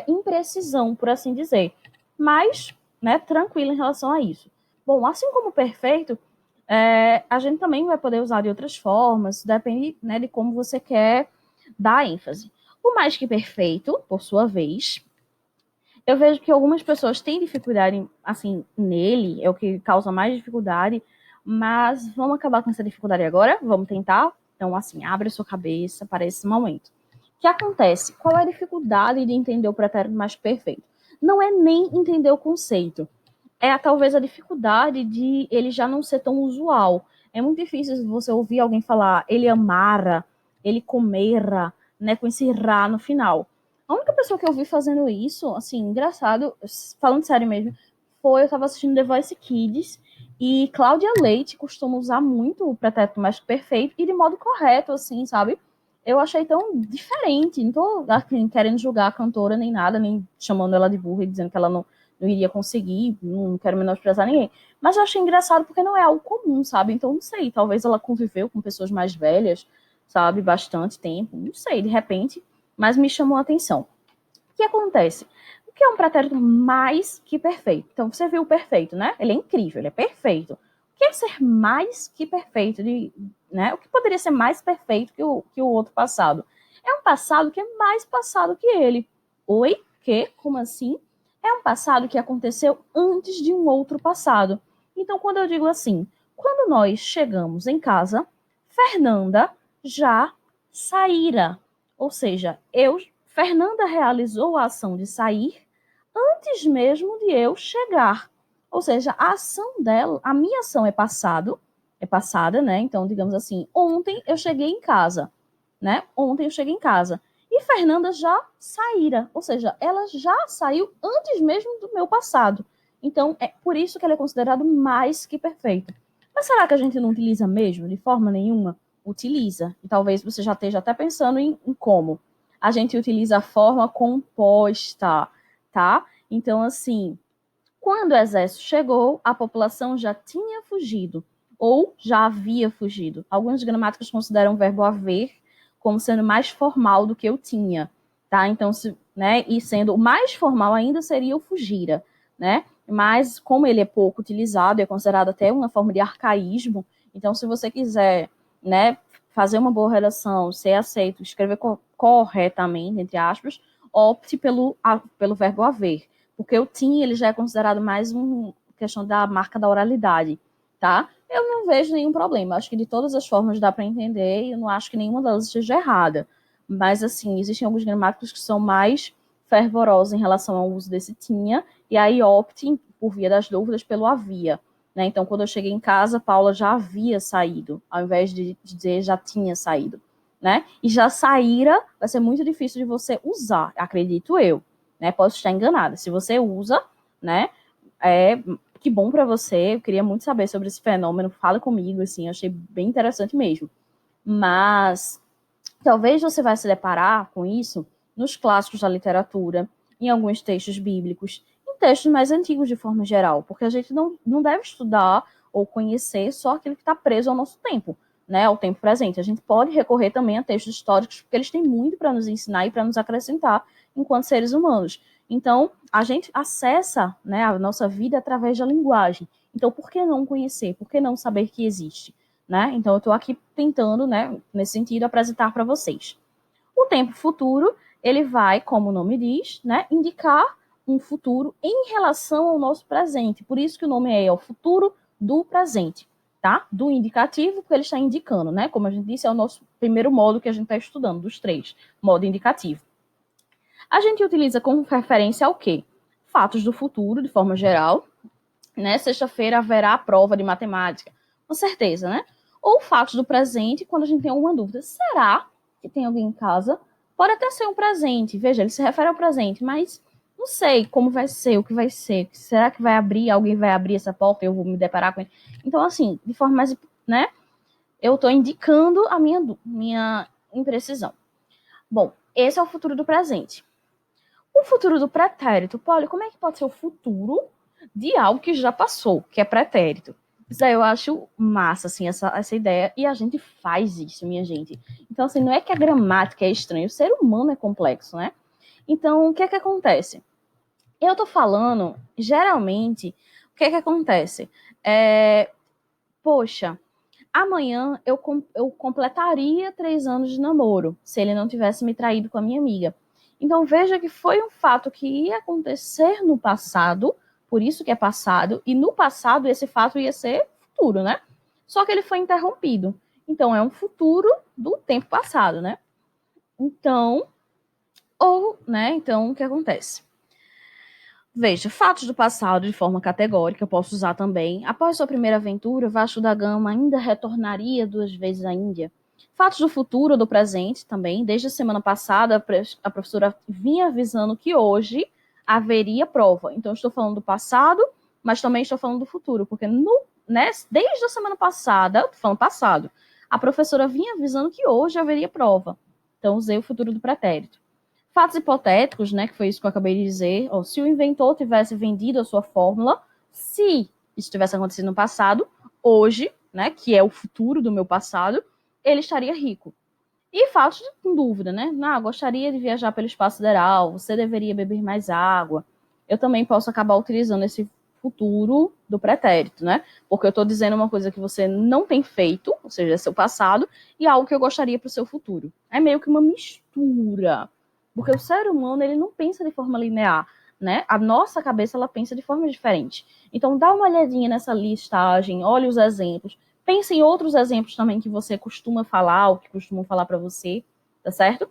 imprecisão, por assim dizer. Mas, né, tranquilo em relação a isso. Bom, assim como o perfeito, a gente também vai poder usar de outras formas, depende, né, de como você quer dar ênfase. O mais que perfeito, por sua vez, eu vejo que algumas pessoas têm dificuldade, assim, nele, é o que causa mais dificuldade, mas vamos acabar com essa dificuldade agora? Vamos tentar? Então, assim, abre a sua cabeça para esse momento. O que acontece? Qual é a dificuldade de entender o pretérito mais perfeito? Não é nem entender o conceito, é talvez a dificuldade de ele já não ser tão usual. É muito difícil você ouvir alguém falar ele amara, ele comera, né, com esse ra no final. A única pessoa que eu vi fazendo isso, assim, engraçado, falando sério mesmo, eu tava assistindo The Voice Kids e Cláudia Leite costuma usar muito o pretérito mais perfeito e de modo correto, assim, sabe? Eu achei tão diferente. Não tô assim, querendo julgar a cantora nem nada, nem chamando ela de burra e dizendo que ela não iria conseguir, não quero menosprezar ninguém. Mas eu achei engraçado porque não é algo comum, sabe? Então, não sei, talvez ela conviveu com pessoas mais velhas, sabe? Bastante tempo, não sei, de repente, mas me chamou a atenção. O que acontece? O que é um pretérito mais que perfeito? Então, você viu o perfeito, né? Ele é incrível, ele é perfeito. O que é ser mais que perfeito? Né? O que poderia ser mais perfeito que o outro passado? É um passado que é mais passado que ele. Oi? Que? Como assim? É um passado que aconteceu antes de um outro passado. Então, quando eu digo assim, quando nós chegamos em casa, Fernanda já saíra. Ou seja, Fernanda realizou a ação de sair antes mesmo de eu chegar. Ou seja, a ação dela, a minha ação é passada, né? Então, digamos assim, ontem eu cheguei em casa, né? Ontem eu cheguei em casa. E Fernanda já saíra, ou seja, ela já saiu antes mesmo do meu passado. Então, é por isso que ela é considerado mais que perfeito. Mas será que a gente não utiliza mesmo, de forma nenhuma? Utiliza. E talvez você já esteja até pensando em como. A gente utiliza a forma composta, tá? Então, assim, quando o exército chegou, a população já tinha fugido ou já havia fugido. Alguns gramáticos consideram o verbo haver como sendo mais formal do que eu tinha, tá? Então, né, e sendo o mais formal ainda seria o fugira, né? Mas como ele é pouco utilizado, é considerado até uma forma de arcaísmo. Então, se você quiser, né, fazer uma boa redação, ser aceito, escrever corretamente, entre aspas, opte pelo verbo haver, porque o TIM ele já é considerado mais uma questão da marca da oralidade, tá? Eu não vejo nenhum problema. Acho que de todas as formas dá para entender e eu não acho que nenhuma delas esteja errada. Mas, assim, existem alguns gramáticos que são mais fervorosos em relação ao uso desse tinha, e aí optem, por via das dúvidas, pelo havia. Né? Então, quando eu cheguei em casa, Paula já havia saído, ao invés de dizer já tinha saído. Né? E já saíra vai ser muito difícil de você usar, acredito eu. Né? Posso estar enganada. Se você usa, né? Que bom para você. Eu queria muito saber sobre esse fenômeno. Fala comigo, assim, achei bem interessante mesmo. Mas talvez você vai se deparar com isso nos clássicos da literatura, em alguns textos bíblicos, em textos mais antigos de forma geral, porque a gente não deve estudar ou conhecer só aquilo que está preso ao nosso tempo, né, ao tempo presente. A gente pode recorrer também a textos históricos, porque eles têm muito para nos ensinar e para nos acrescentar enquanto seres humanos. Então, a gente acessa, né, a nossa vida através da linguagem. Então, por que não conhecer? Por que não saber que existe? Né? Então, eu estou aqui tentando, né, nesse sentido, apresentar para vocês. O tempo futuro, ele vai, como o nome diz, né, indicar um futuro em relação ao nosso presente. Por isso que o nome é o futuro do presente, tá? Do indicativo, porque ele está indicando, né? Como a gente disse, é o nosso primeiro modo que a gente está estudando, dos três, modo indicativo. A gente utiliza como referência ao quê? Fatos do futuro, de forma geral, né? Sexta-feira haverá prova de matemática. Com certeza, né? Ou fatos do presente, quando a gente tem alguma dúvida. Será que tem alguém em casa? Pode até ser um presente. Veja, ele se refere ao presente, mas não sei como vai ser, o que vai ser. Será que vai abrir, alguém vai abrir essa porta e eu vou me deparar com ele? Então, assim, de forma mais, né? eu estou indicando a minha imprecisão. Bom, esse é o futuro do presente. O futuro do pretérito, Polly, como é que pode ser o futuro de algo que já passou, que é pretérito? Isso aí eu acho massa, assim, essa ideia, e a gente faz isso, minha gente. Então, assim, não é que a gramática é estranha, o ser humano é complexo, né? Então, o que é que acontece? Eu tô falando, geralmente, o que é que acontece? Poxa, amanhã eu completaria 3 anos de namoro, se ele não tivesse me traído com a minha amiga. Então veja que foi um fato que ia acontecer no passado, por isso que é passado, e no passado esse fato ia ser futuro, né? Só que ele foi interrompido. Então é um futuro do tempo passado, né? Então, então o que acontece? Veja, fatos do passado de forma categórica, eu posso usar também. Após sua primeira aventura, Vasco da Gama ainda retornaria 2 vezes à Índia. Fatos do futuro ou do presente também. Desde a semana passada, a professora vinha avisando que hoje haveria prova. Então, estou falando do passado, mas também estou falando do futuro, porque desde a semana passada, estou falando passado, a professora vinha avisando que hoje haveria prova. Então, usei o futuro do pretérito. Fatos hipotéticos, né, que foi isso que eu acabei de dizer. Se o inventor tivesse vendido a sua fórmula, se isso tivesse acontecido no passado, hoje, né, que é o futuro do meu passado, ele estaria rico. E fatos com dúvida, né? Gostaria de viajar pelo espaço sideral, você deveria beber mais água. Eu também posso acabar utilizando esse futuro do pretérito, né? Porque eu estou dizendo uma coisa que você não tem feito, ou seja, é seu passado, e algo que eu gostaria para o seu futuro. É meio que uma mistura. Porque o ser humano, ele não pensa de forma linear, né? A nossa cabeça, ela pensa de forma diferente. Então, dá uma olhadinha nessa listagem, olhe os exemplos, pense em outros exemplos também que você costuma falar, ou que costumam falar para você, tá certo?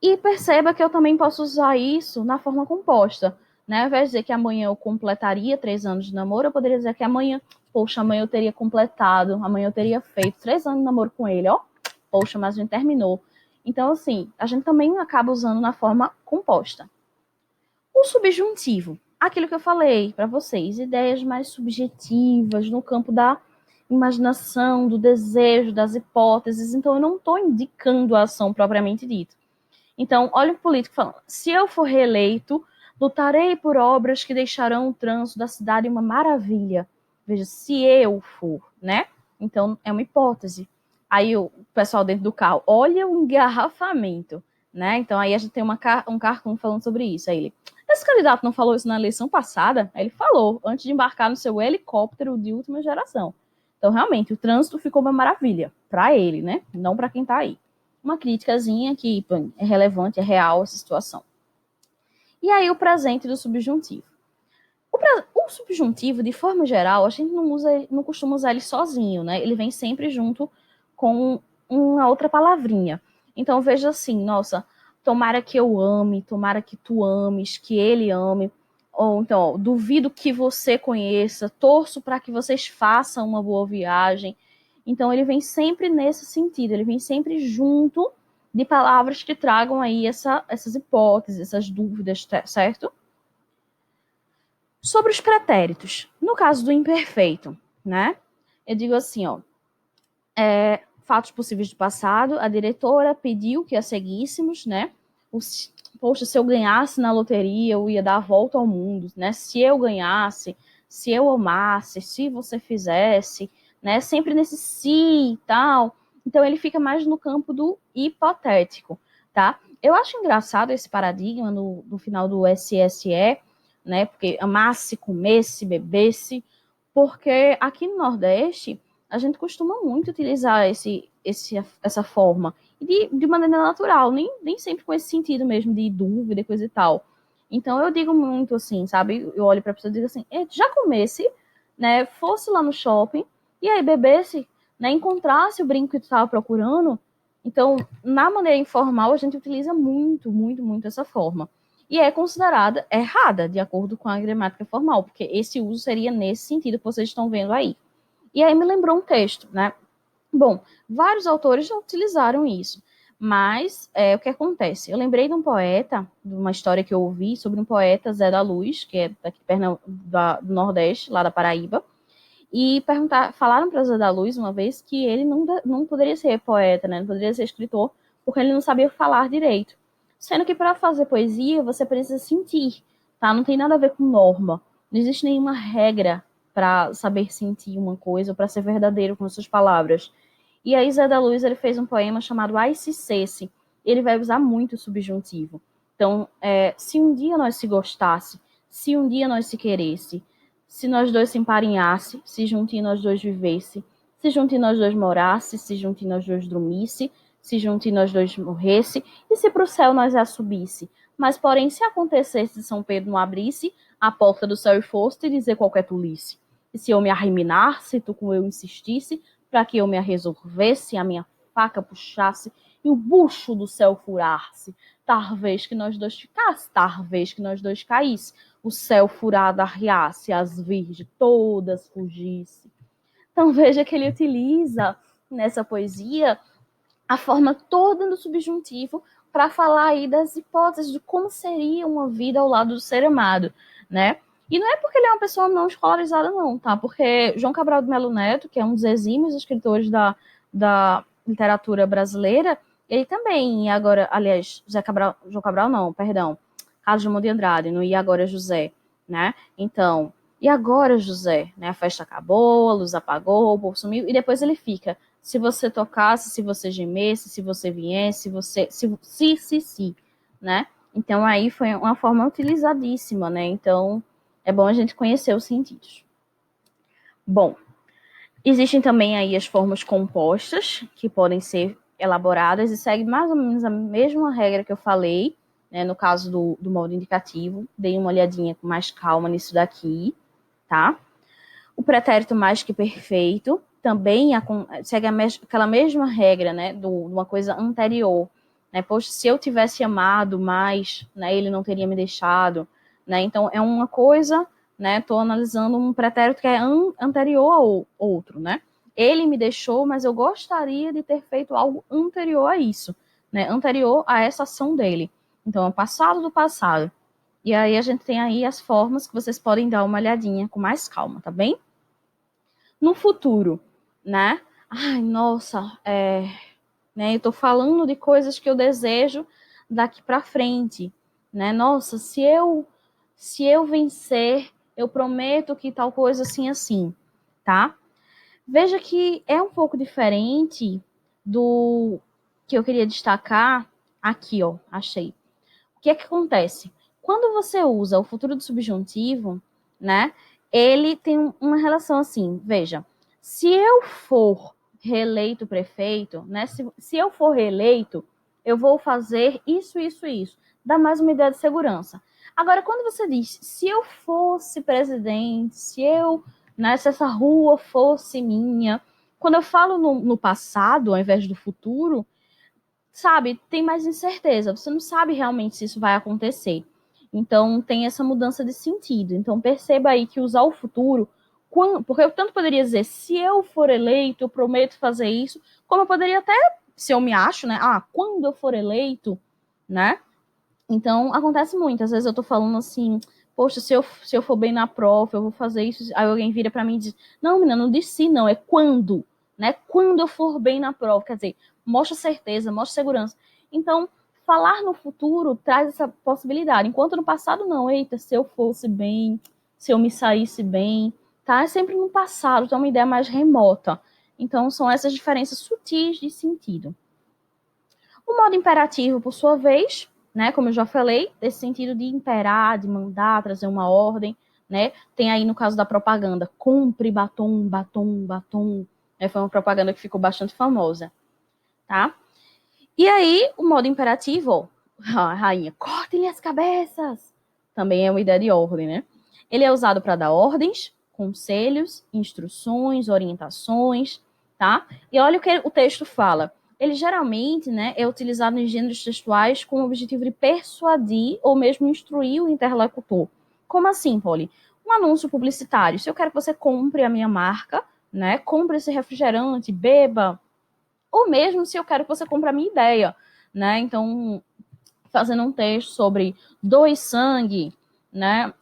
E perceba que eu também posso usar isso na forma composta, né? Ao invés de dizer que amanhã eu completaria 3 anos de namoro, eu poderia dizer que amanhã, poxa, amanhã eu teria completado, amanhã eu teria feito 3 anos de namoro com ele, ó. Poxa, mas a gente terminou. Então, assim, a gente também acaba usando na forma composta. O subjuntivo, aquilo que eu falei para vocês, ideias mais subjetivas no campo da imaginação, do desejo, das hipóteses. Então, eu não estou indicando a ação propriamente dita. Então, olha o político falando: se eu for reeleito, lutarei por obras que deixarão o trânsito da cidade uma maravilha. Veja, se eu for, né? Então, é uma hipótese. Aí o pessoal dentro do carro, olha o engarrafamento, né? Então, aí a gente tem um cartoon falando sobre isso. Aí ele: esse candidato não falou isso na eleição passada? Aí ele falou, antes de embarcar no seu helicóptero de última geração. Então, realmente, o trânsito ficou uma maravilha para ele, né? Não para quem está aí. Uma criticazinha que é relevante, é real essa situação. E aí o presente do subjuntivo. O subjuntivo, de forma geral, a gente não costuma usar ele sozinho, né? Ele vem sempre junto com uma outra palavrinha. Então veja assim, nossa, tomara que eu ame, tomara que tu ames, que ele ame. Ou então, ó, duvido que você conheça, torço para que vocês façam uma boa viagem. Então ele vem sempre nesse sentido, ele vem sempre junto de palavras que tragam aí essas hipóteses, essas dúvidas, certo? Sobre os pretéritos, no caso do imperfeito, né? Eu digo assim, ó, fatos possíveis do passado, a diretora pediu que a seguíssemos, né? Poxa, se eu ganhasse na loteria, eu ia dar a volta ao mundo, né? Se eu ganhasse, se eu amasse, se você fizesse, né? Sempre nesse se e tal. Então ele fica mais no campo do hipotético, tá? Eu acho engraçado esse paradigma no final do SSE, né? Porque amasse, comesse, bebesse, porque aqui no Nordeste a gente costuma muito utilizar essa forma de maneira natural, nem sempre com esse sentido mesmo de dúvida, coisa e tal. Então eu digo muito assim, sabe? Eu olho para a pessoa e digo assim: já comesse, né? Fosse lá no shopping e aí bebesse, né? Encontrasse o brinco que tu estava procurando. Então, na maneira informal, a gente utiliza muito, muito, muito essa forma. E é considerada errada, de acordo com a gramática formal, porque esse uso seria nesse sentido que vocês estão vendo aí. E aí me lembrou um texto, né? Bom, vários autores já utilizaram isso, mas o que acontece? Eu lembrei de um poeta, de uma história que eu ouvi sobre um poeta, Zé da Luz, que é daqui do Nordeste, lá da Paraíba, E falaram para Zé da Luz uma vez que ele não poderia ser poeta, né? Não poderia ser escritor, porque ele não sabia falar direito. Sendo que para fazer poesia, você precisa sentir, tá? Não tem nada a ver com norma. Não existe nenhuma regra para saber sentir uma coisa ou para ser verdadeiro com suas palavras. E aí Zé da Luz ele fez um poema chamado Ai Se Cesse. Ele vai usar muito o subjuntivo. Então, se um dia nós se gostasse, se um dia nós se queresse, se nós dois se emparinhasse, se juntinho nós dois vivesse, se juntinho nós dois morasse, se juntinho nós dois dormisse, se juntinho nós dois morresse, e se pro céu nós a subisse. Mas, porém, se acontecesse de São Pedro não abrisse a porta do céu e fosse te dizer qualquer tolice, e se eu me arriminar, se tu com eu insistisse, para que eu me resolvesse, a minha faca puxasse, e o bucho do céu furasse, talvez que nós dois ficasse, talvez que nós dois caísse, o céu furado arriasse, as virgens todas fugisse. Então veja que ele utiliza nessa poesia a forma toda do subjuntivo para falar aí das hipóteses de como seria uma vida ao lado do ser amado, né? E não é porque ele é uma pessoa não escolarizada, não, tá? Porque João Cabral de Melo Neto, que é um dos exímios escritores da literatura brasileira, ele também, e agora, aliás, João Cabral não, perdão, Carlos Drummond de Andrade, no E Agora José, né? Então, e agora José, né? A festa acabou, a luz apagou, o povo sumiu, e depois ele fica, se você tocasse, se você gemesse, se você viesse, se você, se, né? Então aí foi uma forma utilizadíssima, né? Então é bom a gente conhecer os sentidos. Bom, existem também aí as formas compostas que podem ser elaboradas e segue mais ou menos a mesma regra que eu falei, né, no caso do modo indicativo. Dei uma olhadinha com mais calma nisso daqui, tá? O pretérito mais que perfeito também segue aquela mesma regra, né, de uma coisa anterior. Né? Poxa, se eu tivesse amado mais, né, ele não teria me deixado. Né? Então, é uma coisa, né, estou analisando um pretérito que é anterior ao outro. Né? Ele me deixou, mas eu gostaria de ter feito algo anterior a isso. Né? Anterior a essa ação dele. Então, é o passado do passado. E aí a gente tem aí as formas que vocês podem dar uma olhadinha com mais calma, tá bem? No futuro, né? Ai, nossa, né? Eu tô falando de coisas que eu desejo daqui para frente, né? Nossa, se eu vencer, eu prometo que tal coisa assim, tá? Veja que é um pouco diferente do que eu queria destacar aqui, ó, achei. O que é que acontece? Quando você usa o futuro do subjuntivo, né, ele tem uma relação assim, veja, se eu for reeleito prefeito, né, se eu for reeleito, eu vou fazer isso, isso, isso. Dá mais uma ideia de segurança. Agora, quando você diz, se eu fosse presidente, né, se essa rua fosse minha, quando eu falo no passado, ao invés do futuro, sabe, tem mais incerteza. Você não sabe realmente se isso vai acontecer. Então, tem essa mudança de sentido. Então, perceba aí que usar o futuro, porque eu tanto poderia dizer, se eu for eleito, eu prometo fazer isso, como eu poderia até, se eu me acho, né, quando eu for eleito, né? Então, acontece muito. Às vezes eu tô falando assim, poxa, se eu for bem na prova, eu vou fazer isso. Aí alguém vira para mim e diz, não, menina, não disse sim, não, é quando, né? Quando eu for bem na prova. Quer dizer, mostra certeza, mostra segurança. Então, falar no futuro traz essa possibilidade. Enquanto no passado, não. Eita, se eu fosse bem, se eu me saísse bem, tá? É sempre no passado, então é uma ideia mais remota. Então, são essas diferenças sutis de sentido. O modo imperativo, por sua vez, né, como eu já falei, desse sentido de imperar, de mandar, trazer uma ordem, né? Tem aí no caso da propaganda, compre batom, batom, batom. Foi uma propaganda que ficou bastante famosa, tá? E aí, o modo imperativo, a rainha, cortem-lhe as cabeças, também é uma ideia de ordem, né? Ele é usado para dar ordens, conselhos, instruções, orientações, tá? E olha o que o texto fala. Ele geralmente, né, é utilizado em gêneros textuais com o objetivo de persuadir ou mesmo instruir o interlocutor. Como assim, Polly? Um anúncio publicitário. Se eu quero que você compre a minha marca, né, compre esse refrigerante, beba, ou mesmo se eu quero que você compre a minha ideia, né? Então, fazendo um texto sobre doe sangue, né?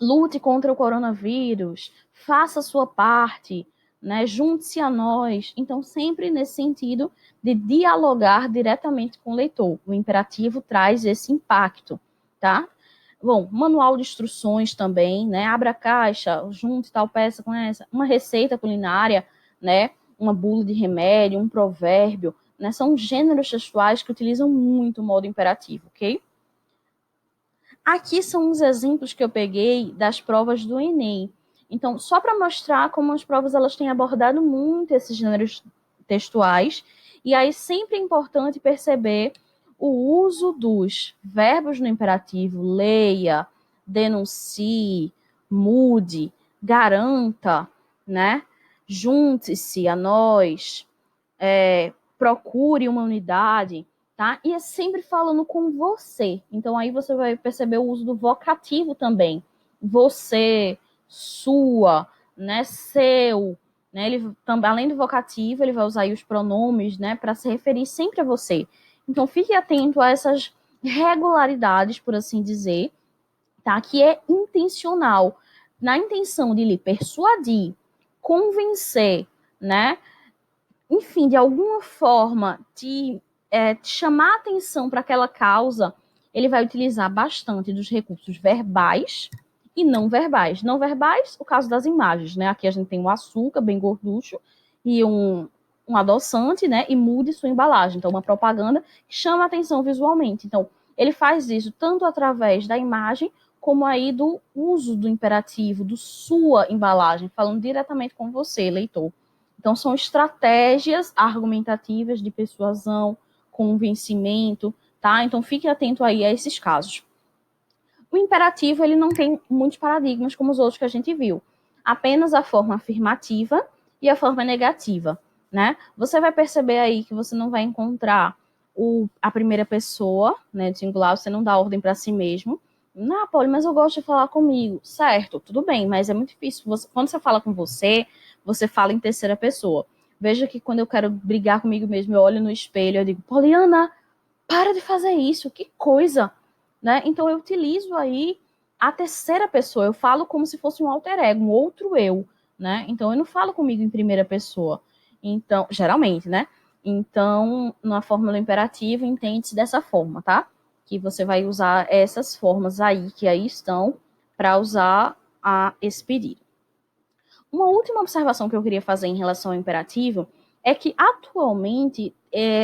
Lute contra o coronavírus, faça a sua parte, né? Junte-se a nós. Então, sempre nesse sentido de dialogar diretamente com o leitor. O imperativo traz esse impacto, tá? Bom, manual de instruções também, né? Abra a caixa, junte tal peça com essa. Uma receita culinária, né? Uma bula de remédio, um provérbio, né? São gêneros textuais que utilizam muito o modo imperativo, ok? Aqui são uns exemplos que eu peguei das provas do Enem. Então, só para mostrar como as provas elas têm abordado muito esses gêneros textuais, e aí sempre é importante perceber o uso dos verbos no imperativo, leia, denuncie, mude, garanta, né? Junte-se a nós, procure uma unidade, tá? E é sempre falando com você. Então aí você vai perceber o uso do vocativo também. Você, sua, né, seu, né? Ele também, além do vocativo, ele vai usar aí os pronomes, né, para se referir sempre a você. Então fique atento a essas regularidades, por assim dizer, tá? Que é intencional, na intenção de lhe persuadir, convencer, né? Enfim, de alguma forma te chamar a atenção para aquela causa, ele vai utilizar bastante dos recursos verbais e não verbais. Não verbais, o caso das imagens, né? Aqui a gente tem um açúcar bem gorducho e um adoçante, né? E mude sua embalagem. Então, uma propaganda que chama a atenção visualmente. Então, ele faz isso tanto através da imagem, como aí do uso do imperativo, do sua embalagem, falando diretamente com você, leitor. Então, são estratégias argumentativas de persuasão, convencimento, tá? Então, fique atento aí a esses casos. O imperativo, ele não tem muitos paradigmas como os outros que a gente viu. Apenas a forma afirmativa e a forma negativa, né? Você vai perceber aí que você não vai encontrar a primeira pessoa, né, de singular, você não dá ordem para si mesmo. Não, Paulo, mas eu gosto de falar comigo. Certo, tudo bem, mas é muito difícil. Quando você fala com você fala em terceira pessoa. Veja que quando eu quero brigar comigo mesmo, eu olho no espelho e digo, Poliana, para de fazer isso, que coisa, né? Então eu utilizo aí a terceira pessoa, eu falo como se fosse um alter ego, um outro eu, né? Então eu não falo comigo em primeira pessoa. Então, geralmente, né? Então, na fórmula imperativa, entende-se dessa forma, tá? Que você vai usar essas formas aí que aí estão para usar esse pedido. Uma última observação que eu queria fazer em relação ao imperativo é que, atualmente,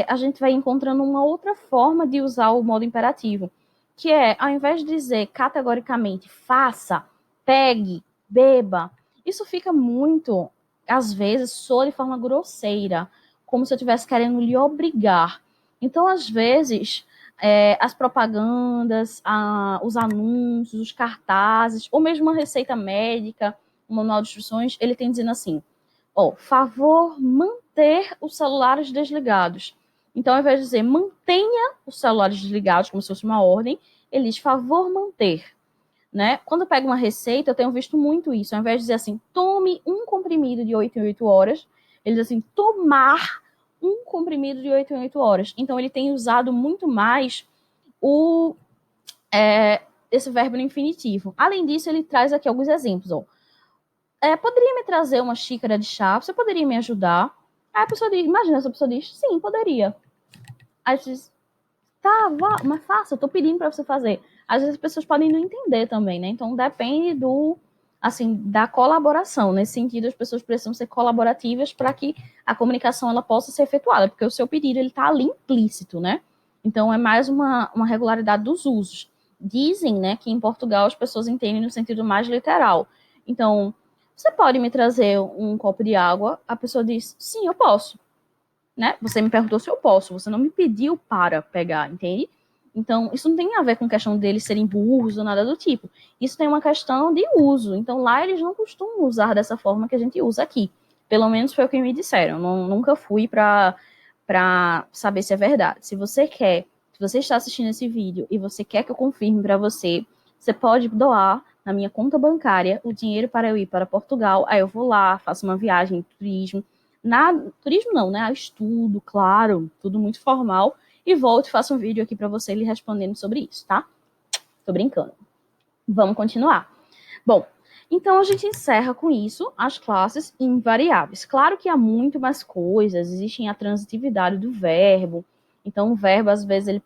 a gente vai encontrando uma outra forma de usar o modo imperativo, que é, ao invés de dizer categoricamente faça, pegue, beba, isso fica muito, às vezes, soa de forma grosseira, como se eu estivesse querendo lhe obrigar. Então, às vezes, as propagandas, os anúncios, os cartazes, ou mesmo uma receita médica, o manual de instruções, ele tem dizendo assim, favor manter os celulares desligados. Então, ao invés de dizer mantenha os celulares desligados, como se fosse uma ordem, ele diz favor manter. Né? Quando eu pego uma receita, eu tenho visto muito isso. Ao invés de dizer assim, tome um comprimido de 8 em 8 horas, ele diz assim, tomar um comprimido de 8 em 8 horas. Então, ele tem usado muito mais esse verbo no infinitivo. Além disso, ele traz aqui alguns exemplos. Poderia me trazer uma xícara de chá? Você poderia me ajudar? Aí a pessoa diz, imagina, essa pessoa diz, sim, poderia. Aí você diz, tá, vá, mas faça, eu tô pedindo para você fazer. Às vezes as pessoas podem não entender também, né? Então depende da colaboração. Nesse sentido, as pessoas precisam ser colaborativas para que a comunicação ela possa ser efetuada, porque o seu pedido ele tá ali implícito, né? Então é mais uma regularidade dos usos. Dizem, né, que em Portugal as pessoas entendem no sentido mais literal. Então, você pode me trazer um copo de água? A pessoa diz, sim, eu posso. Né? Você me perguntou se eu posso, você não me pediu para pegar, entende? Então, isso não tem a ver com questão deles serem burros ou nada do tipo. Isso tem uma questão de uso. Então, lá eles não costumam usar dessa forma que a gente usa aqui. Pelo menos foi o que me disseram. Nunca fui para saber se é verdade. Se você está assistindo esse vídeo e você quer que eu confirme para você, você pode doar na minha conta bancária o dinheiro para eu ir para Portugal. Aí eu vou lá, faço uma viagem de turismo. Turismo não, né? A estudo, claro, tudo muito formal. E volto e faço um vídeo aqui para você lhe respondendo sobre isso, tá? Tô brincando. Vamos continuar. Bom, Então, a gente encerra com isso as classes invariáveis. Claro que há muito mais coisas, existe a transitividade do verbo. Então, o verbo, às vezes, ele